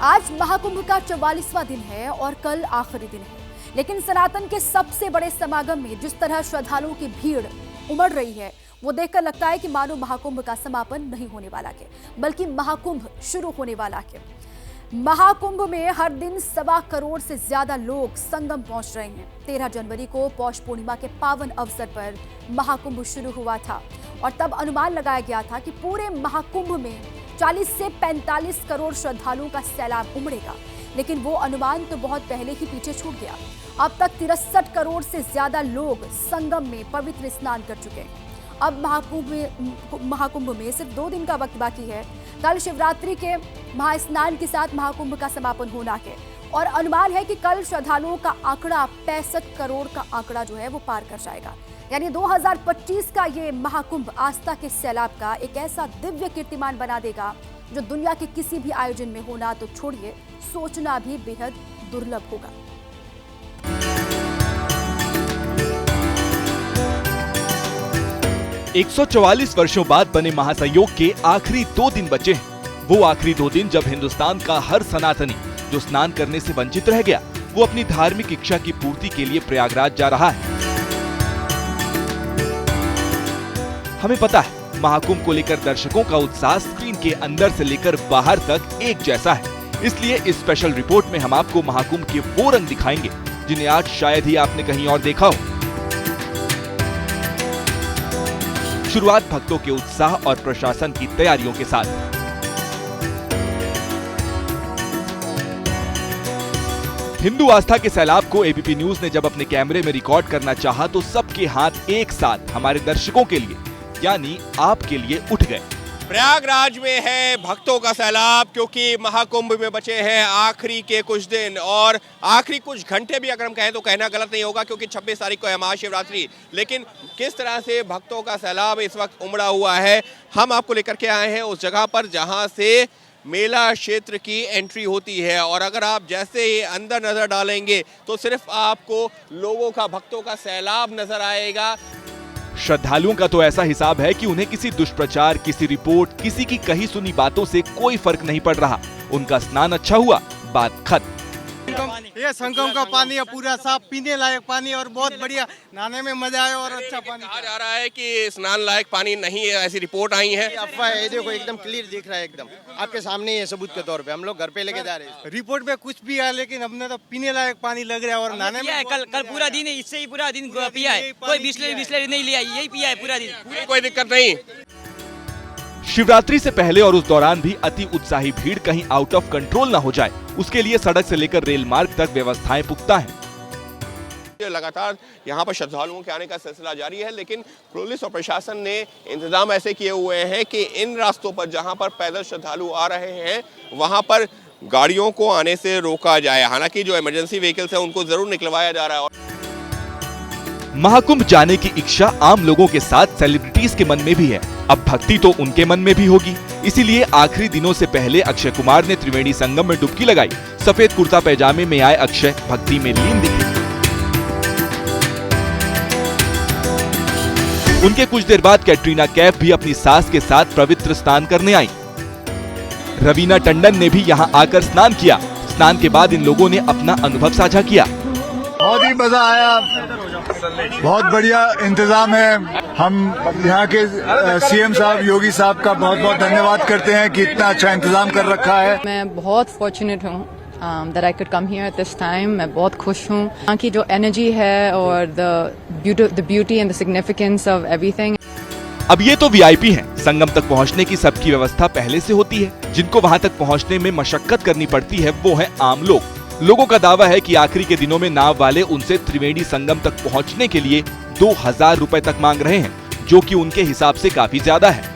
आज महाकुंभ का 44वां दिन है और कल आखिरी दिन है, लेकिन सनातन के सबसे बड़े समागम में जिस तरह श्रद्धालुओं की भीड़ उमड़ रही है, वो देखकर लगता है कि मानो महाकुंभ का समापन नहीं होने वाला है, बल्कि महाकुंभ शुरू होने वाला है। महाकुंभ में हर दिन 1.25 करोड़ से ज्यादा लोग संगम पहुंच रहे हैं। 13 जनवरी को पौष पूर्णिमा के पावन अवसर पर महाकुंभ शुरू हुआ था और तब अनुमान लगाया गया था कि पूरे महाकुंभ में 40 से 45 करोड़ श्रद्धालुओं का सैलाब उमड़ेगा, लेकिन वो अनुमान तो बहुत पहले ही पीछे छूट गया। अब तक 63 करोड़ से ज्यादा लोग संगम में पवित्र स्नान कर चुके हैं। अब महाकुंभ में सिर्फ 2 दिन का वक्त बाकी है। कल शिवरात्रि के महास्नान के साथ महाकुंभ का समापन होना है और अनुमान है कि कल श्रद्धालुओं का आंकड़ा 65 करोड़ का आंकड़ा जो है वो पार कर जाएगा। यानी 2025 का ये महाकुंभ आस्था के सैलाब का एक ऐसा दिव्य कीर्तिमान बना देगा जो दुनिया के किसी भी आयोजन में होना तो छोड़िए, सोचना भी बेहद दुर्लभ होगा। एक 144 वर्षों बाद बने महासंयोग के आखिरी 2 दिन बचे हैं। वो आखिरी 2 दिन जब हिंदुस्तान का हर सनातनी जो स्नान करने से वंचित रह गया, वो अपनी धार्मिक इच्छा की पूर्ति के लिए प्रयागराज जा रहा है। हमें पता है महाकुंभ को लेकर दर्शकों का उत्साह स्क्रीन के अंदर से लेकर बाहर तक एक जैसा है। इसलिए इस स्पेशल रिपोर्ट में हम आपको महाकुंभ के वो रंग दिखाएंगे जिन्हें आज शायद ही आपने कहीं और देखा हो। शुरुआत भक्तों के उत्साह और प्रशासन की तैयारियों के साथ। हिंदू आस्था के सैलाब को एबीपी न्यूज ने जब अपने कैमरे में रिकॉर्ड करना चाहा तो सबके हाथ एक साथ हमारे दर्शकों के लिए यानी आपके लिए उठ गए। प्रयागराज में है भक्तों का सैलाब, क्योंकि महाकुंभ में बचे हैं आखिरी के कुछ दिन और आखिरी कुछ घंटे भी अगर हम कहें तो कहना गलत नहीं होगा, क्योंकि 26 तारीख को है महाशिवरात्रि। लेकिन किस तरह से भक्तों का सैलाब इस वक्त उमड़ा हुआ है, हम आपको लेकर के आए हैं उस जगह पर जहां से मेला क्षेत्र की एंट्री होती है। और अगर आप जैसे ही अंदर नजर डालेंगे तो सिर्फ आपको लोगों का, भक्तों का सैलाब नजर आएगा। श्रद्धालुओं का तो ऐसा हिसाब है कि उन्हें किसी दुष्प्रचार, किसी रिपोर्ट, किसी की कही सुनी बातों से कोई फर्क नहीं पड़ रहा। उनका स्नान अच्छा हुआ, बात खत्म। ये संगम का पानी है पूरा साफ पीने लायक पानी और बहुत बढ़िया, नहाने में मजा आया और अच्छा पानी। कहा जा रहा है कि स्नान लायक पानी नहीं है, ऐसी रिपोर्ट आई है। अफवाह है, देखो एकदम क्लियर दिख रहा है, एकदम आपके सामने ही है सबूत के तौर पे। हम लोग घर पे लेके जा रहे हैं। रिपोर्ट में कुछ भी है लेकिन हमने तो पीने लायक पानी लग रहा है और नहाने में कल पूरा दिन इससे ही पूरा दिन पिया है, कोई बिस्लरी नहीं लिया, यही पिया है पूरा दिन, कोई दिक्कत नहीं। शिवरात्रि से पहले और उस दौरान भी अति उत्साही भीड़ कहीं आउट ऑफ कंट्रोल न हो जाए, उसके लिए सड़क से लेकर रेल मार्ग तक व्यवस्थाएं पुख्ता हैं। लगातार यहाँ पर श्रद्धालुओं के आने का सिलसिला जारी है, लेकिन पुलिस और प्रशासन ने इंतजाम ऐसे किए हुए हैं कि इन रास्तों पर जहाँ पर पैदल श्रद्धालु आ रहे हैं वहाँ पर गाड़ियों को आने से रोका जाए। हालांकि जो इमरजेंसी व्हीकल्स है उनको जरूर निकलवाया जा रहा है। महाकुंभ जाने की इच्छा आम लोगों के साथ सेलिब्रिटीज के मन में भी है। अब भक्ति तो उनके मन में भी होगी, इसीलिए आखिरी दिनों से पहले अक्षय कुमार ने त्रिवेणी संगम में डुबकी लगाई। सफेद कुर्ता पैजामे में आए अक्षय भक्ति में लीन दिखे। उनके कुछ देर बाद कैटरीना कैफ भी अपनी सास के साथ पवित्र स्नान करने आई। रवीना टंडन ने भी यहाँ आकर स्नान किया। स्नान के बाद इन लोगों ने अपना अनुभव साझा किया। बहुत ही मजा आया, बहुत बढ़िया इंतजाम है। हम यहाँ के सीएम साहब, योगी साहब का बहुत बहुत धन्यवाद करते हैं कि इतना अच्छा इंतजाम कर रखा है। मैं बहुत फॉर्चुनेट हूँ that I could come here at this time। मैं बहुत खुश हूँ। यहाँ की जो एनर्जी है और the beauty and the significance of everything। अब ये तो वीआईपी हैं। संगम तक पहुँचने की सबकी व्यवस्था पहले से होती है। जिनको वहाँ तक पहुँचने में मशक्कत करनी पड़ती है वो है आम लोग। लोगों का दावा है कि आखिरी के दिनों में नाव वाले उनसे त्रिवेणी संगम तक पहुंचने के लिए 2000 रुपए तक मांग रहे हैं, जो कि उनके हिसाब से काफी ज्यादा है।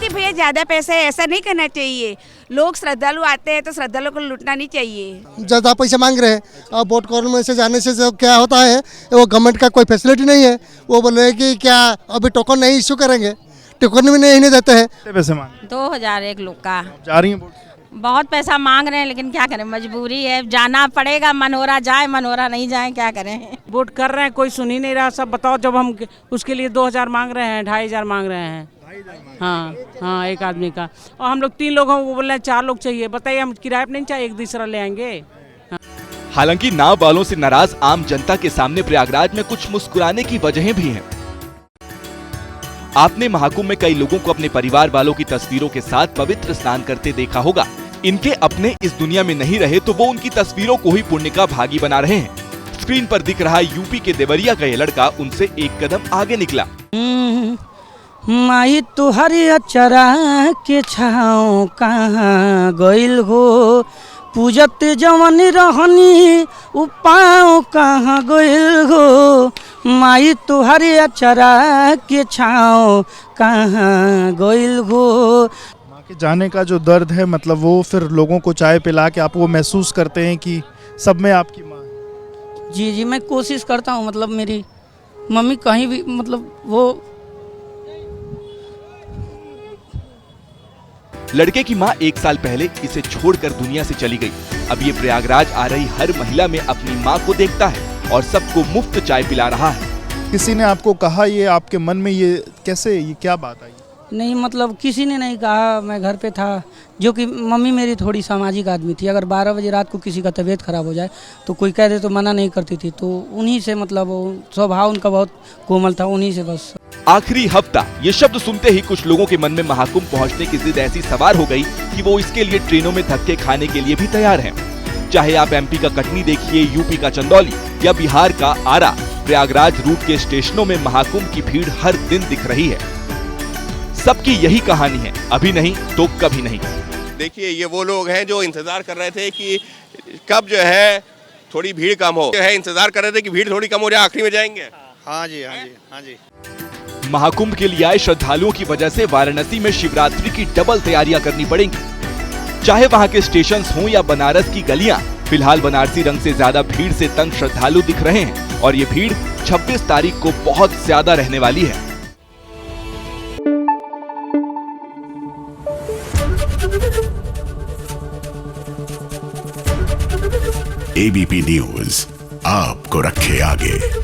भैया ज्यादा पैसा ऐसा नहीं करना चाहिए। लोग श्रद्धालु आते हैं तो श्रद्धालु को लूटना नहीं चाहिए। ज्यादा पैसा मांग रहे हैं। अब बोट कॉर्नर से जाने से क्या होता है, वो गवर्नमेंट का कोई फैसिलिटी नहीं है। वो बोल रहे हैं कि क्या अभी टोकन नहीं इश्यू करेंगे, टोकन भी नहीं देते हैं। पैसे मांग 2000 एक लोग का जा रही है। बहुत पैसा मांग रहे हैं, लेकिन क्या करें, मजबूरी है, जाना पड़ेगा। मन हो रहा जाए, मन हो रहा नहीं जाए, क्या करें। वोट कर रहे हैं, कोई सुन ही नहीं रहा। सब बताओ, जब हम उसके लिए 2000 मांग रहे हैं, 2500 मांग रहे हैं। हाँ हाँ, एक आदमी का। और हम लोग 3 लोग हैं, वो बोल रहे हैं 4 लोग चाहिए। बताइए, हम किराए पे नहीं चाहिए, एक दूसरा ले आएंगे। हालांकि नाव वालों से नाराज आम जनता के सामने प्रयागराज में कुछ मुस्कुराने की वजहें भी हैं। आपने महाकुंभ में कई लोगों को अपने परिवार वालों की तस्वीरों के साथ पवित्र स्नान करते देखा होगा। इनके अपने इस दुनिया में नहीं रहे तो वो उनकी तस्वीरों को ही पुण्य का भागी बना रहे हैं। स्क्रीन पर दिख रहा यूपी के देवरिया का ये लड़का उनसे एक कदम आगे निकला। माई तुहरी अचरा के छाँव कहाँ गइल हो, पूजत जवन रहनी उपाओ कहाँ गइल हो, माई तुहरी अचरा के छाँव कहाँ गइल हो। माँ के जाने का जो दर्द है, मतलब वो फिर लोगों को चाय पिला के आप वो महसूस करते हैं कि सब में आपकी माँ है। जी जी, मैं कोशिश करता हूँ, मतलब मेरी मम्मी कहीं भी, मतलब वो लड़के की मां 1 साल पहले इसे छोड़कर दुनिया से चली गई। अब ये प्रयागराज आ रही हर महिला में अपनी मां को देखता है और सबको मुफ्त चाय पिला रहा है। किसी ने आपको कहा, ये आपके मन में ये कैसे, ये क्या बात आई? नहीं, मतलब किसी ने नहीं कहा, मैं घर पे था। जो कि मम्मी मेरी थोड़ी सामाजिक आदमी थी, अगर 12 बजे रात को किसी का तबीयत खराब हो जाए तो कोई कह दे तो मना नहीं करती थी। तो उन्हीं से, मतलब स्वभाव उनका बहुत कोमल था, उन्हीं से बस। आखिरी हफ्ता ये शब्द सुनते ही कुछ लोगों के मन में महाकुंभ पहुंचने की जिद ऐसी सवार हो गई कि वो इसके लिए ट्रेनों में धक्के खाने के लिए भी तैयार हैं। चाहे आप एमपी का कटनी देखिए, यूपी का चंदौली या बिहार का आरा, प्रयागराज रूट के स्टेशनों में महाकुंभ की भीड़ हर दिन दिख रही है। सबकी यही कहानी है, अभी नहीं तो कभी नहीं। देखिए, ये वो लोग हैं जो इंतजार कर रहे थे कि कब जो है थोड़ी भीड़ कम हो, इंतजार कर रहे थे कि भीड़ थोड़ी कम हो जाए, आखिरी में जाएंगे। हाँ जी, हाँ जी, हाँ जी। महाकुंभ के लिए आए श्रद्धालुओं की वजह से वाराणसी में शिवरात्रि की डबल तैयारियां करनी पड़ेंगी। चाहे वहां के स्टेशंस हों या बनारस की गलियां, फिलहाल बनारसी रंग से ज्यादा भीड़ से तंग श्रद्धालु दिख रहे हैं और ये भीड़ 26 तारीख को बहुत ज्यादा रहने वाली है। एबीपी न्यूज आपको रखे आगे।